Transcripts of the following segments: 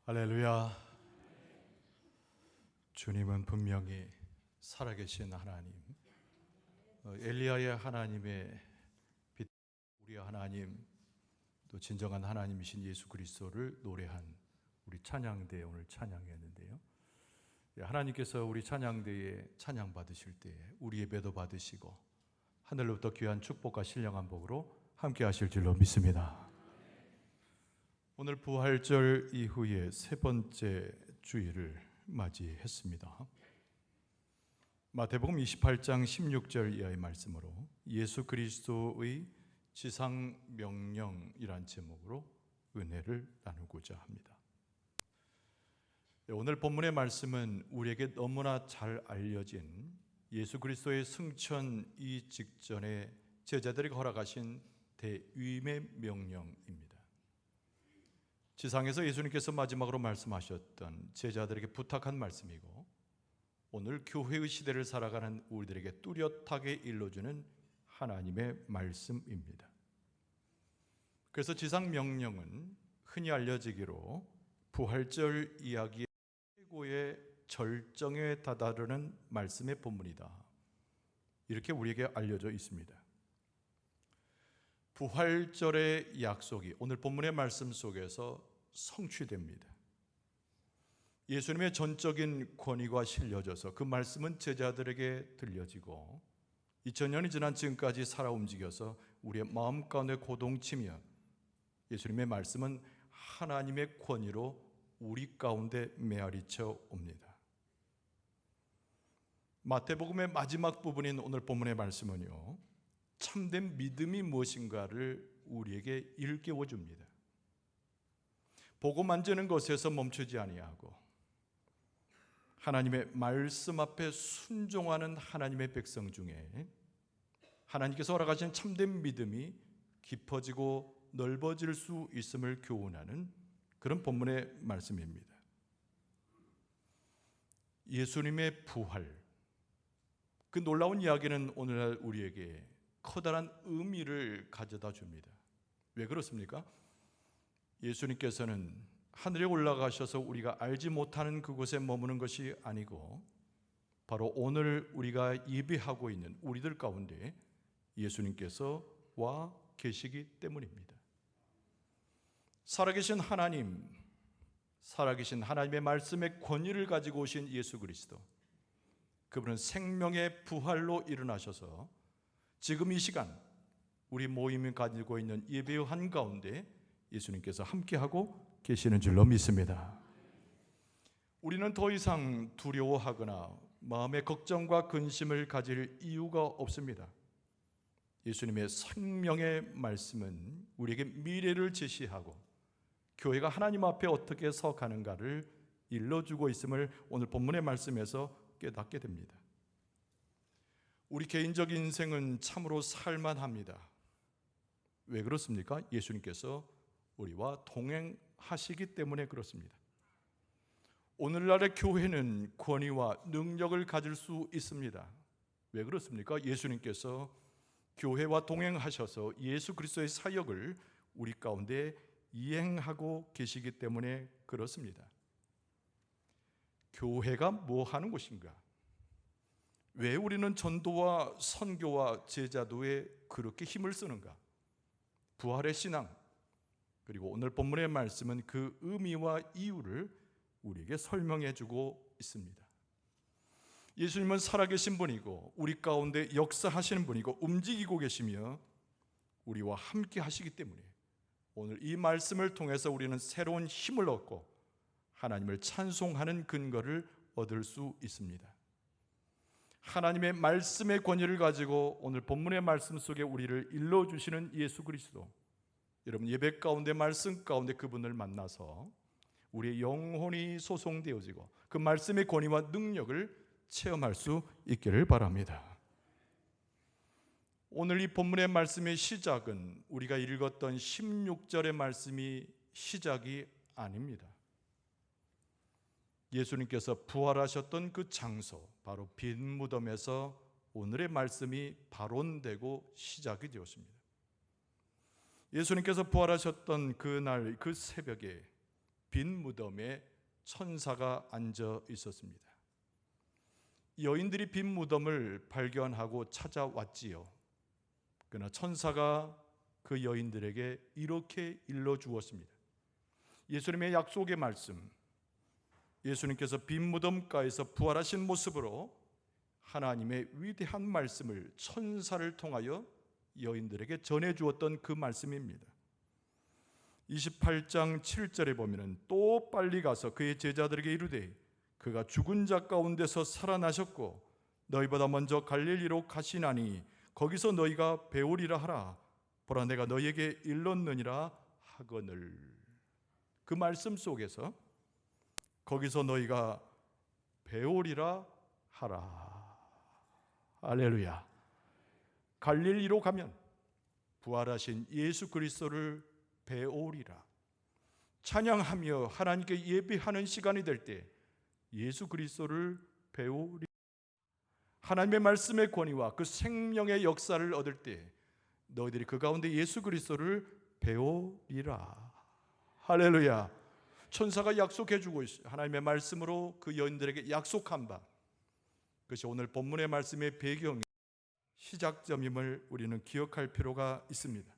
할렐루야. 주님은 분명히 살아계신 하나님, 엘리야의 하나님의 빛, 우리의 하나님, 또 진정한 하나님이신 예수 그리스도를 노래한 우리 찬양대 오늘 찬양이었는데요. 하나님께서 우리 찬양대에 찬양 받으실 때 우리 예배도 받으시고 하늘로부터 귀한 축복과 신령한 복으로 함께 하실 줄로 믿습니다. 오늘 부활절 이후에 세 번째 주일을 맞이했습니다. 마태복음 28장 16절 이하의 말씀으로 예수 그리스도의 지상 명령이란 제목으로 은혜를 나누고자 합니다. 오늘 본문의 말씀은 우리에게 너무나 잘 알려진 예수 그리스도의 승천 이 직전에 제자들에게 허락하신 대위임의 명령입니다. 지상에서 예수님께서 마지막으로 말씀하셨던 제자들에게 부탁한 말씀이고, 오늘 교회의 시대를 살아가는 우리들에게 뚜렷하게 일러주는 하나님의 말씀입니다. 그래서 지상 명령은 흔히 알려지기로 부활절 이야기의 최고의 절정에 다다르는 말씀의 본문이다, 이렇게 우리에게 알려져 있습니다. 부활절의 약속이 오늘 본문의 말씀 속에서 성취됩니다. 예수님의 전적인 권위가 실려져서 그 말씀은 제자들에게 들려지고 2000년이 지난 지금까지 살아 움직여서 우리의 마음 가운데 고동치며 예수님의 말씀은 하나님의 권위로 우리 가운데 메아리쳐 옵니다. 마태복음의 마지막 부분인 오늘 본문의 말씀은요, 참된 믿음이 무엇인가를 우리에게 일깨워 줍니다. 보고 만지는 것에서 멈추지 아니하고 하나님의 말씀 앞에 순종하는 하나님의 백성 중에 하나님께서 허락하신 참된 믿음이 깊어지고 넓어질 수 있음을 교훈하는 그런 본문의 말씀입니다. 예수님의 부활, 그 놀라운 이야기는 오늘날 우리에게 커다란 의미를 가져다 줍니다. 왜 그렇습니까? 예수님께서는 하늘에 올라가셔서 우리가 알지 못하는 그곳에 머무는 것이 아니고 바로 오늘 우리가 예배하고 있는 우리들 가운데 예수님께서 와 계시기 때문입니다. 살아계신 하나님, 살아계신 하나님의 말씀의 권위를 가지고 오신 예수 그리스도, 그분은 생명의 부활로 일어나셔서 지금 이 시간 우리 모임이 가지고 있는 예배의 한가운데 예수님께서 함께하고 계시는 줄로 믿습니다. 우리는 더 이상 두려워하거나 마음의 걱정과 근심을 가질 이유가 없습니다. 예수님의 생명의 말씀은 우리에게 미래를 제시하고 교회가 하나님 앞에 어떻게 서 가는가를 일러주고 있음을 오늘 본문의 말씀에서 깨닫게 됩니다. 우리 개인적 인생은 참으로 살만합니다. 왜 그렇습니까? 예수님께서 우리와 동행하시기 때문에 그렇습니다. 오늘날의 교회는 권위와 능력을 가질 수 있습니다. 왜 그렇습니까? 예수님께서 교회와 동행하셔서 예수 그리스도의 사역을 우리 가운데 이행하고 계시기 때문에 그렇습니다. 교회가 뭐 하는 곳인가? 왜 우리는 전도와 선교와 제자도에 그렇게 힘을 쓰는가? 부활의 신앙, 그리고 오늘 본문의 말씀은 그 의미와 이유를 우리에게 설명해 주고 있습니다. 예수님은 살아계신 분이고 우리 가운데 역사하시는 분이고 움직이고 계시며 우리와 함께 하시기 때문에 오늘 이 말씀을 통해서 우리는 새로운 힘을 얻고 하나님을 찬송하는 근거를 얻을 수 있습니다. 하나님의 말씀의 권위를 가지고 오늘 본문의 말씀 속에 우리를 일러주시는 예수 그리스도, 여러분 예배 가운데 말씀 가운데 그분을 만나서 우리의 영혼이 소송되어지고 그 말씀의 권위와 능력을 체험할 수 있기를 바랍니다. 오늘 이 본문의 말씀의 시작은 우리가 읽었던 16절의 말씀이 시작이 아닙니다. 예수님께서 부활하셨던 그 장소, 바로 빈 무덤에서 오늘의 말씀이 발원되고 시작이 되었습니다. 예수님께서 부활하셨던 그날 그 새벽에 빈 무덤에 천사가 앉아 있었습니다. 여인들이 빈 무덤을 발견하고 찾아왔지요. 그러나 천사가 그 여인들에게 이렇게 일러주었습니다. 예수님의 약속의 말씀, 예수님께서 빈 무덤가에서 부활하신 모습으로 하나님의 위대한 말씀을 천사를 통하여 여인들에게 전해주었던 그 말씀입니다. 28장 7절에 보면 또 빨리 가서 그의 제자들에게 이르되 그가 죽은 자 가운데서 살아나셨고 너희보다 먼저 갈릴리로 가시나니 거기서 너희가 배우리라 하라. 보라 내가 너희에게 일렀느니라 하거늘. 그 말씀 속에서 거기서 너희가 배우리라 하라. 할렐루야. 갈릴리로 가면 부활하신 예수 그리스도를 배우리라. 찬양하며 하나님께 예배하는 시간이 될 때 예수 그리스도를 배우리라. 하나님의 말씀의 권위와 그 생명의 역사를 얻을 때 너희들이 그 가운데 예수 그리스도를 배우리라. 할렐루야. 천사가 약속해 주고 있어요. 하나님의 말씀으로 그 여인들에게 약속한 바, 그것이 오늘 본문의 말씀의 배경이 시작점임을 우리는 기억할 필요가 있습니다.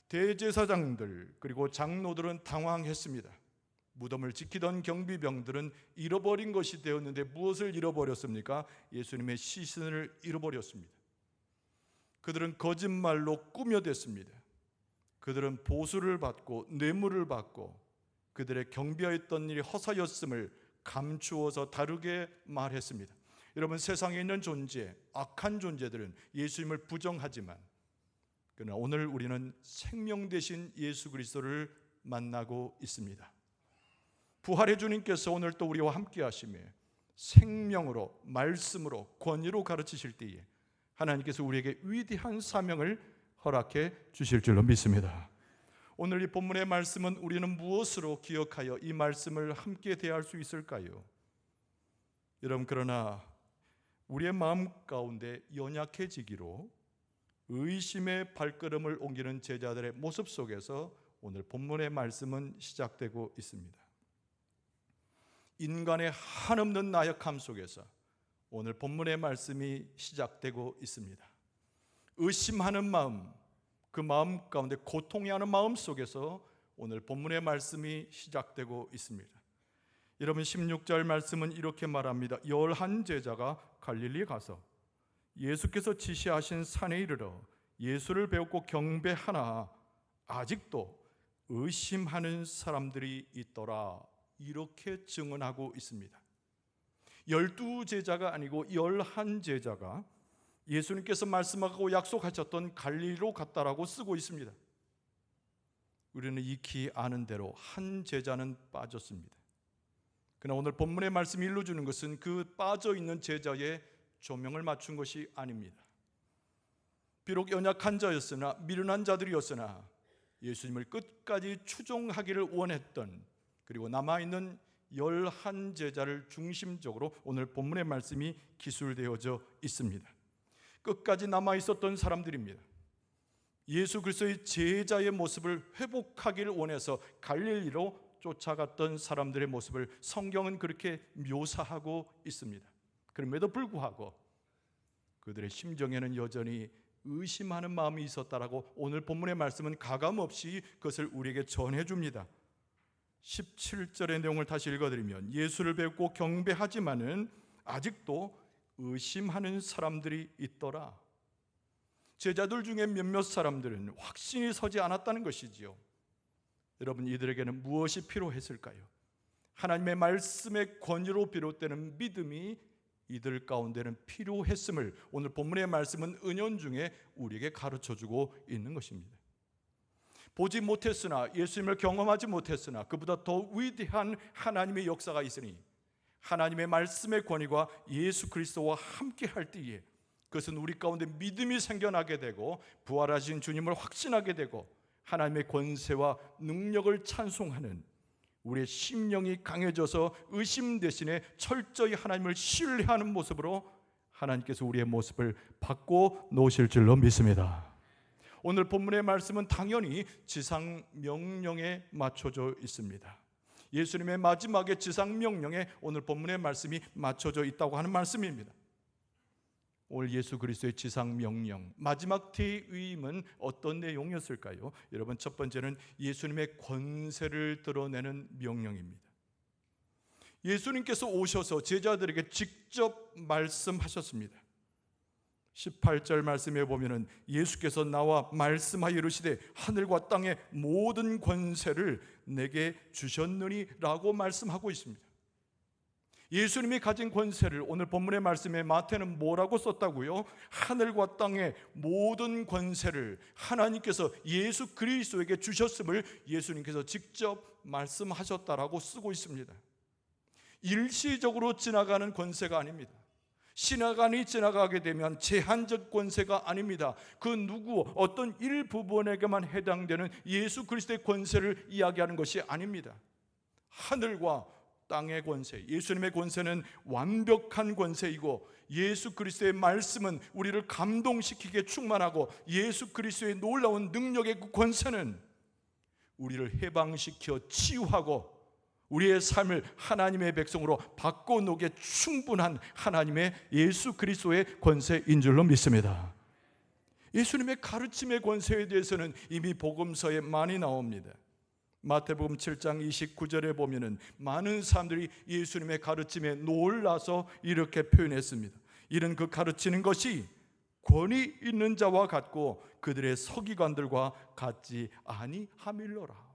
대제사장들 그리고 장로들은 당황했습니다. 무덤을 지키던 경비병들은 잃어버린 것이 되었는데 무엇을 잃어버렸습니까? 예수님의 시신을 잃어버렸습니다. 그들은 거짓말로 꾸며댔습니다. 그들은 보수를 받고 뇌물을 받고 그들의 경비하였던 일이 허사였음을 감추어서 다르게 말했습니다. 여러분, 세상에 있는 존재, 악한 존재들은 예수님을 부정하지만 그러나 오늘 우리는 생명 되신 예수 그리스도를 만나고 있습니다. 부활의 주님께서 오늘 또 우리와 함께 하시며 생명으로, 말씀으로, 권위로 가르치실 때에 하나님께서 우리에게 위대한 사명을 허락해 주실 줄로 믿습니다. 오늘 이 본문의 말씀은 우리는 무엇으로 기억하여 이 말씀을 함께 대할 수 있을까요? 여러분, 그러나 우리의 마음 가운데 연약해지기로 의심의 발걸음을 옮기는 제자들의 모습 속에서 오늘 본문의 말씀은 시작되고 있습니다. 인간의 한없는 나약함 속에서 오늘 본문의 말씀이 시작되고 있습니다. 의심하는 마음, 그 마음 가운데 고통이 하는 마음 속에서 오늘 본문의 말씀이 시작되고 있습니다. 여러분, 16절 말씀은 이렇게 말합니다. 11 제자가 갈릴리에 가서 예수께서 지시하신 산에 이르러 예수를 배웠고 경배하나 아직도 의심하는 사람들이 있더라. 이렇게 증언하고 있습니다. 12 제자가 아니고 11 제자가 예수님께서 말씀하고 약속하셨던 갈릴리로 갔다라고 쓰고 있습니다. 우리는 익히 아는 대로 한 제자는 빠졌습니다. 그러나 오늘 본문의 말씀이 일러주는 것은 그 빠져있는 제자의 조명을 맞춘 것이 아닙니다. 비록 연약한 자였으나 미련한 자들이었으나 예수님을 끝까지 추종하기를 원했던, 그리고 남아있는 11 제자를 중심적으로 오늘 본문의 말씀이 기술되어져 있습니다. 끝까지 남아있었던 사람들입니다. 예수 그리스도의 제자의 모습을 회복하기를 원해서 갈릴리로 쫓아갔던 사람들의 모습을 성경은 그렇게 묘사하고 있습니다. 그럼에도 불구하고 그들의 심정에는 여전히 의심하는 마음이 있었다라고 오늘 본문의 말씀은 가감없이 그것을 우리에게 전해줍니다. 17절의 내용을 다시 읽어드리면 예수를 뵙고 경배하지만은 아직도 의심하는 사람들이 있더라. 제자들 중에 몇몇 사람들은 확신이 서지 않았다는 것이지요. 여러분, 이들에게는 무엇이 필요했을까요? 하나님의 말씀의 권위로 비롯되는 믿음이 이들 가운데는 필요했음을 오늘 본문의 말씀은 은연중에 우리에게 가르쳐주고 있는 것입니다. 보지 못했으나, 예수님을 경험하지 못했으나 그보다 더 위대한 하나님의 역사가 있으니 하나님의 말씀의 권위가 예수 그리스도와 함께 할 때에 그것은 우리 가운데 믿음이 생겨나게 되고 부활하신 주님을 확신하게 되고 하나님의 권세와 능력을 찬송하는 우리의 심령이 강해져서 의심 대신에 철저히 하나님을 신뢰하는 모습으로 하나님께서 우리의 모습을 바꿔 놓으실 줄로 믿습니다. 오늘 본문의 말씀은 당연히 지상 명령에 맞춰져 있습니다. 예수님의 마지막의 지상 명령에 오늘 본문의 말씀이 맞춰져 있다고 하는 말씀입니다. 오늘 예수 그리스도의 지상 명령, 마지막 대위임은 어떤 내용이었을까요? 여러분, 첫 번째는 예수님의 권세를 드러내는 명령입니다. 예수님께서 오셔서 제자들에게 직접 말씀하셨습니다. 18절 말씀에 보면은 예수께서 나와 말씀하여 이르시되 하늘과 땅의 모든 권세를 내게 주셨느니라고 말씀하고 있습니다. 예수님이 가진 권세를 오늘 본문의 말씀에 마태는 뭐라고 썼다고요? 하늘과 땅의 모든 권세를 하나님께서 예수 그리스도에게 주셨음을 예수님께서 직접 말씀하셨다라고 쓰고 있습니다. 일시적으로 지나가는 권세가 아닙니다. 신화관이 지나가게 되면 제한적 권세가 아닙니다. 그 누구 어떤 일부분에게만 해당되는 예수 그리스도의 권세를 이야기하는 것이 아닙니다. 하늘과 땅의 권세, 예수님의 권세는 완벽한 권세이고 예수 그리스도의 말씀은 우리를 감동시키게 충만하고 예수 그리스도의 놀라운 능력의 그 권세는 우리를 해방시켜 치유하고 우리의 삶을 하나님의 백성으로 바꿔놓게 충분한 하나님의 예수 그리스도의 권세인 줄로 믿습니다. 예수님의 가르침의 권세에 대해서는 이미 복음서에 많이 나옵니다. 마태복음 7장 29절에 보면은 많은 사람들이 예수님의 가르침에 놀라서 이렇게 표현했습니다. 이는 그 가르치는 것이 권위 있는 자와 같고 그들의 서기관들과 같지 아니함일러라.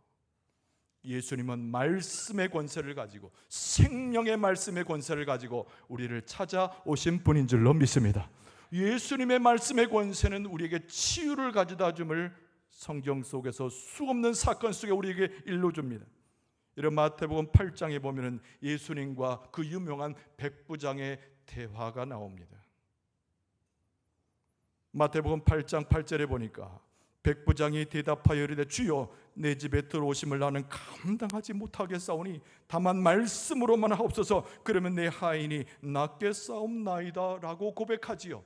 예수님은 말씀의 권세를 가지고 생명의 말씀의 권세를 가지고 우리를 찾아오신 분인 줄로 믿습니다. 예수님의 말씀의 권세는 우리에게 치유를 가져다 줌을 성경 속에서 수없는 사건 속에 우리에게 일러줍니다. 이런 마태복음 8장에 보면 예수님과 그 유명한 백부장의 대화가 나옵니다. 마태복음 8장 8절에 보니까 백부장이 대답하여 이르되 주여 내 집에 들어오심을 나는 감당하지 못하겠사오니 다만 말씀으로만 하옵소서. 그러면 내 하인이 낫겠사옵나이다 라고 고백하지요.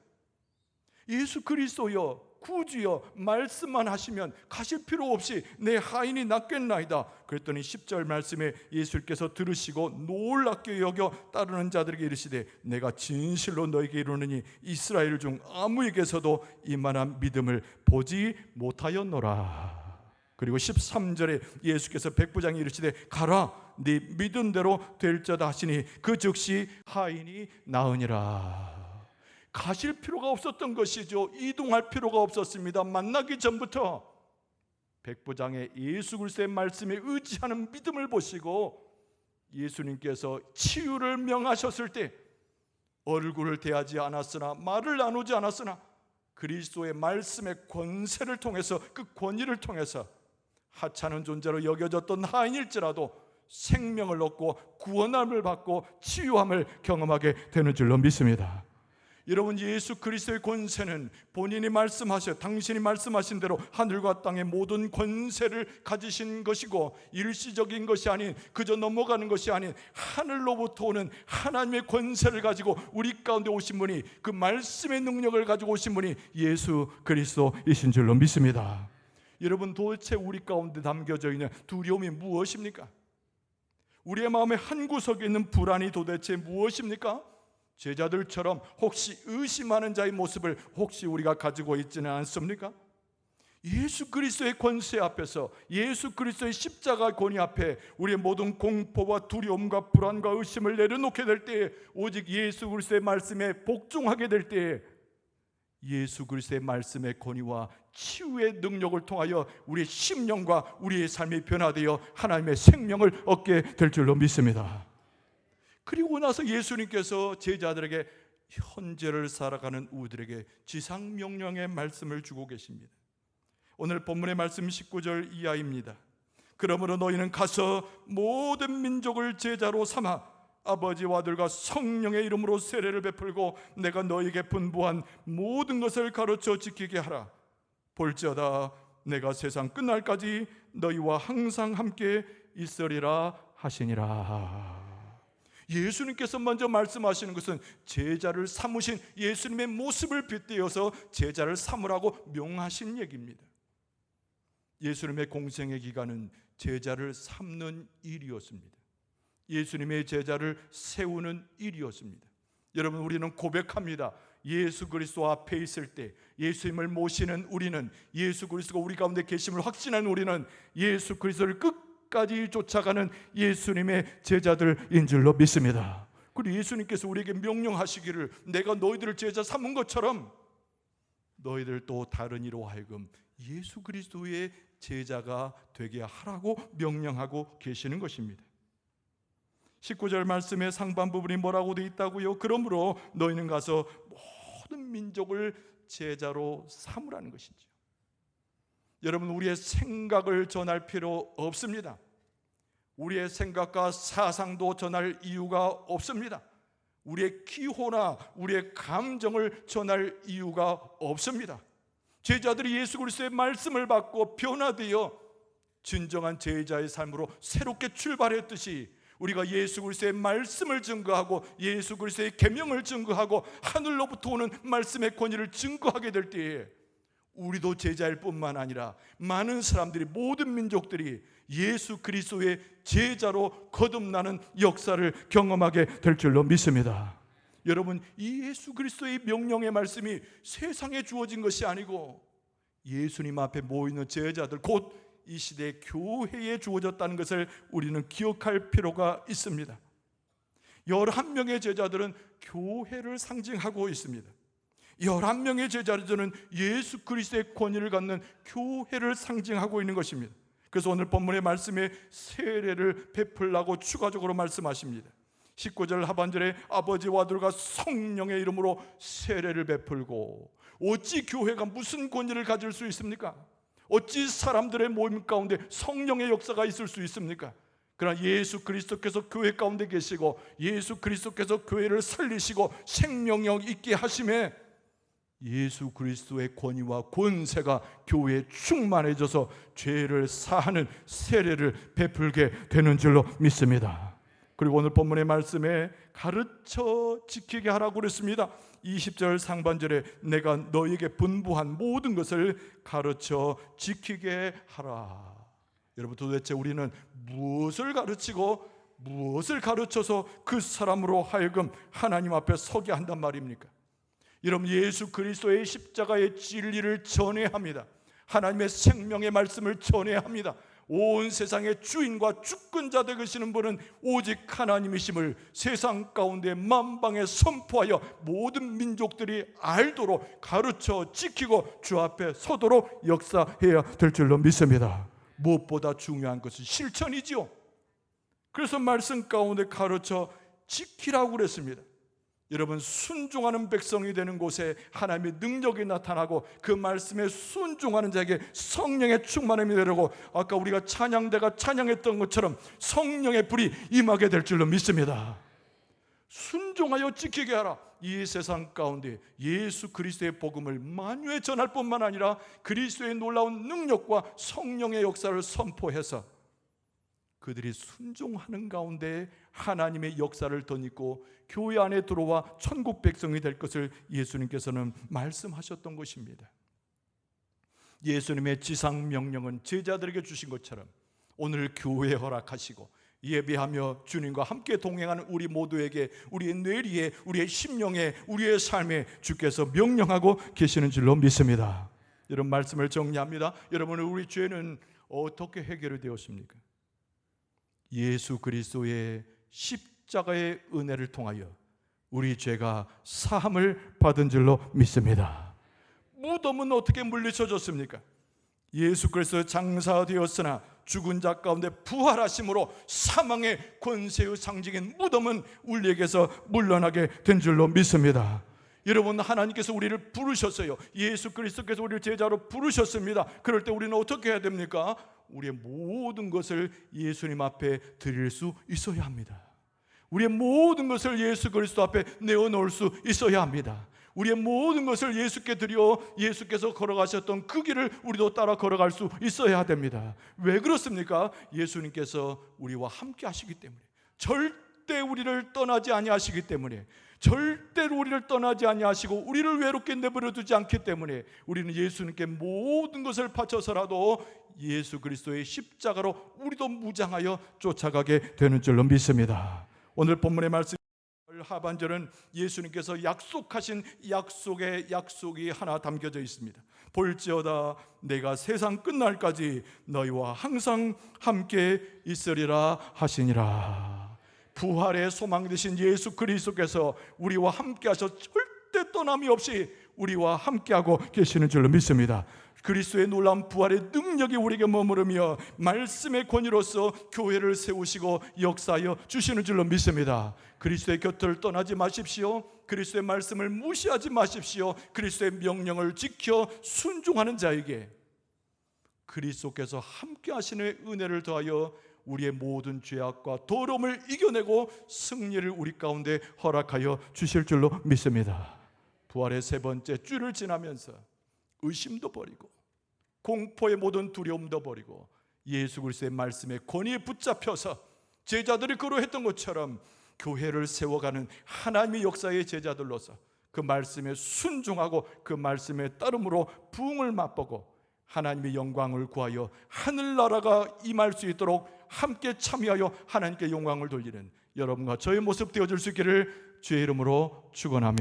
예수 그리스도여 구주여 말씀만 하시면 가실 필요 없이 내 하인이 낫겠나이다. 그랬더니 10절 말씀에 예수께서 들으시고 놀랍게 여겨 따르는 자들에게 이르시되 내가 진실로 너에게 이르노니 이스라엘 중 아무에게서도 이만한 믿음을 보지 못하였노라. 그리고 13절에 예수께서 백부장이 이르시되 가라 네 믿은 대로 될자다 하시니 그 즉시 하인이 나으니라. 가실 필요가 없었던 것이죠. 이동할 필요가 없었습니다. 만나기 전부터 백부장의 예수 그리스도의 말씀에 의지하는 믿음을 보시고 예수님께서 치유를 명하셨을 때 얼굴을 대하지 않았으나 말을 나누지 않았으나 그리스도의 말씀의 권세를 통해서 그 권위를 통해서 하찮은 존재로 여겨졌던 하인일지라도 생명을 얻고 구원함을 받고 치유함을 경험하게 되는 줄로 믿습니다. 여러분, 예수 그리스도의 권세는 본인이 말씀하셔 당신이 말씀하신 대로 하늘과 땅의 모든 권세를 가지신 것이고 일시적인 것이 아닌 그저 넘어가는 것이 아닌 하늘로부터 오는 하나님의 권세를 가지고 우리 가운데 오신 분이 그 말씀의 능력을 가지고 오신 분이 예수 그리스도이신 줄로 믿습니다. 여러분, 도대체 우리 가운데 담겨져 있는 두려움이 무엇입니까? 우리의 마음의 한구석에 있는 불안이 도대체 무엇입니까? 제자들처럼 혹시 의심하는 자의 모습을 혹시 우리가 가지고 있지는 않습니까? 예수 그리스도의 권세 앞에서 예수 그리스도의 십자가 권위 앞에 우리의 모든 공포와 두려움과 불안과 의심을 내려놓게 될 때에 오직 예수 그리스도의 말씀에 복종하게 될 때에 예수 그리스도의 말씀의 권위와 치유의 능력을 통하여 우리의 심령과 우리의 삶이 변화되어 하나님의 생명을 얻게 될 줄로 믿습니다. 그리고 나서 예수님께서 제자들에게 현재를 살아가는 우리들에게 지상명령의 말씀을 주고 계십니다. 오늘 본문의 말씀 19절 이하입니다. 그러므로 너희는 가서 모든 민족을 제자로 삼아 아버지와 아들과 성령의 이름으로 세례를 베풀고 내가 너희에게 분부한 모든 것을 가르쳐 지키게 하라. 볼지어다 내가 세상 끝날까지 너희와 항상 함께 있으리라 하시니라. 예수님께서 먼저 말씀하시는 것은 제자를 삼으신 예수님의 모습을 빗대어서 제자를 삼으라고 명하신 얘기입니다. 예수님의 공생의 기간은 제자를 삼는 일이었습니다. 예수님의 제자를 세우는 일이었습니다. 여러분, 우리는 고백합니다. 예수 그리스도 앞에 있을 때 예수님을 모시는 우리는, 예수 그리스도가 우리 가운데 계심을 확신하는 우리는 예수 그리스도를 끝까지 쫓아가는 예수님의 제자들인 줄로 믿습니다. 그리고 예수님께서 우리에게 명령하시기를, 내가 너희들을 제자 삼은 것처럼 너희들도 다른 이로 하여금 예수 그리스도의 제자가 되게 하라고 명령하고 계시는 것입니다. 19절 말씀의 상반 부분이 뭐라고 되어 있다고요? 그러므로 너희는 가서 모든 민족을 제자로 삼으라는 것이죠. 여러분, 우리의 생각을 전할 필요 없습니다. 우리의 생각과 사상도 전할 이유가 없습니다. 우리의 기호나 우리의 감정을 전할 이유가 없습니다. 제자들이 예수 그리스도의 말씀을 받고 변화되어 진정한 제자의 삶으로 새롭게 출발했듯이, 우리가 예수 그리스도의 말씀을 증거하고 예수 그리스도의 계명을 증거하고 하늘로부터 오는 말씀의 권위를 증거하게 될 때에 우리도 제자일 뿐만 아니라 많은 사람들이, 모든 민족들이 예수 그리스도의 제자로 거듭나는 역사를 경험하게 될 줄로 믿습니다. 여러분, 이 예수 그리스도의 명령의 말씀이 세상에 주어진 것이 아니고 예수님 앞에 모이는 제자들, 곧 이 시대의 교회에 주어졌다는 것을 우리는 기억할 필요가 있습니다. 11명의 제자들은 교회를 상징하고 있습니다. 11명의 제자들은 예수 그리스도의 권위를 갖는 교회를 상징하고 있는 것입니다. 그래서 오늘 본문의 말씀에 세례를 베풀라고 추가적으로 말씀하십니다. 19절 하반절에 아버지와 아들과 성령의 이름으로 세례를 베풀고, 어찌 교회가 무슨 권위를 가질 수 있습니까? 어찌 사람들의 모임 가운데 성령의 역사가 있을 수 있습니까? 그러나 예수 그리스도께서 교회 가운데 계시고 예수 그리스도께서 교회를 살리시고 생명력 있게 하심에 예수 그리스도의 권위와 권세가 교회에 충만해져서 죄를 사하는 세례를 베풀게 되는 줄로 믿습니다. 그리고 오늘 본문의 말씀에 가르쳐 지키게 하라고 그랬습니다. 20절 상반절에 내가 너에게 분부한 모든 것을 가르쳐 지키게 하라. 여러분, 도대체 우리는 무엇을 가르치고 무엇을 가르쳐서 그 사람으로 하여금 하나님 앞에 서게 한단 말입니까? 여러분, 예수 그리스도의 십자가의 진리를 전해야 합니다. 하나님의 생명의 말씀을 전해야 합니다. 온 세상의 주인과 주권자 되시는 분은 오직 하나님이심을 세상 가운데 만방에 선포하여 모든 민족들이 알도록 가르쳐 지키고 주 앞에 서도록 역사해야 될 줄로 믿습니다. 무엇보다 중요한 것은 실천이지요. 그래서 말씀 가운데 가르쳐 지키라고 그랬습니다. 여러분, 순종하는 백성이 되는 곳에 하나님의 능력이 나타나고 그 말씀에 순종하는 자에게 성령의 충만함이 되려고, 아까 우리가 찬양대가 찬양했던 것처럼 성령의 불이 임하게 될 줄로 믿습니다. 순종하여 지키게 하라. 이 세상 가운데 예수 그리스도의 복음을 만유에 전할 뿐만 아니라 그리스도의 놀라운 능력과 성령의 역사를 선포해서 그들이 순종하는 가운데 하나님의 역사를 덧입고 교회 안에 들어와 천국 백성이 될 것을 예수님께서는 말씀하셨던 것입니다. 예수님의 지상 명령은 제자들에게 주신 것처럼 오늘 교회에 허락하시고 예배하며 주님과 함께 동행하는 우리 모두에게, 우리의 뇌리에, 우리의 심령에, 우리의 삶에 주께서 명령하고 계시는 줄로 믿습니다. 이런 말씀을 정리합니다. 여러분, 우리 죄는 어떻게 해결이 되었습니까? 예수 그리스도의 십자가의 은혜를 통하여 우리 죄가 사함을 받은 줄로 믿습니다. 무덤은 어떻게 물리쳐졌습니까? 예수 그리스도 장사되었으나 죽은 자 가운데 부활하심으로 사망의 권세의 상징인 무덤은 우리에게서 물러나게 된 줄로 믿습니다. 여러분, 하나님께서 우리를 부르셨어요. 예수 그리스도께서 우리를 제자로 부르셨습니다. 그럴 때 우리는 어떻게 해야 됩니까? 우리의 모든 것을 예수님 앞에 드릴 수 있어야 합니다. 우리의 모든 것을 예수 그리스도 앞에 내어놓을 수 있어야 합니다. 우리의 모든 것을 예수께 드려 예수께서 걸어가셨던 그 길을 우리도 따라 걸어갈 수 있어야 됩니다. 왜 그렇습니까? 예수님께서 우리와 함께 하시기 때문에, 절대 우리를 떠나지 아니하시기 때문에, 절대로 우리를 떠나지 아니하시고 우리를 외롭게 내버려 두지 않기 때문에 우리는 예수님께 모든 것을 바쳐서라도 예수 그리스도의 십자가로 우리도 무장하여 쫓아가게 되는 줄로 믿습니다. 오늘 본문의 말씀 하반절은 예수님께서 약속하신 약속이 하나 담겨져 있습니다. 볼지어다 내가 세상 끝날까지 너희와 항상 함께 있으리라 하시니라. 부활의 소망 되신 예수 그리스도께서 우리와 함께 하셔 절대 떠남이 없이 우리와 함께하고 계시는 줄로 믿습니다. 그리스도의 놀라운 부활의 능력이 우리에게 머무르며 말씀의 권위로서 교회를 세우시고 역사하여 주시는 줄로 믿습니다. 그리스도의 곁을 떠나지 마십시오. 그리스도의 말씀을 무시하지 마십시오. 그리스도의 명령을 지켜 순종하는 자에게 그리스도께서 함께 하시는 은혜를 더하여 우리의 모든 죄악과 더러움을 이겨내고 승리를 우리 가운데 허락하여 주실 줄로 믿습니다. 부활의 세 번째 주를 지나면서 의심도 버리고 공포의 모든 두려움도 버리고 예수 그리스도의 말씀에 권위에 붙잡혀서 제자들이 그러했던 것처럼 교회를 세워가는 하나님의 역사의 제자들로서 그 말씀에 순종하고 그 말씀에 따름으로 부흥을 맛보고 하나님의 영광을 구하여 하늘나라가 임할 수 있도록 함께 참여하여 하나님께 영광을 돌리는 여러분과 저의 모습 되어줄 수 있기를 주의 이름으로 축원합니다.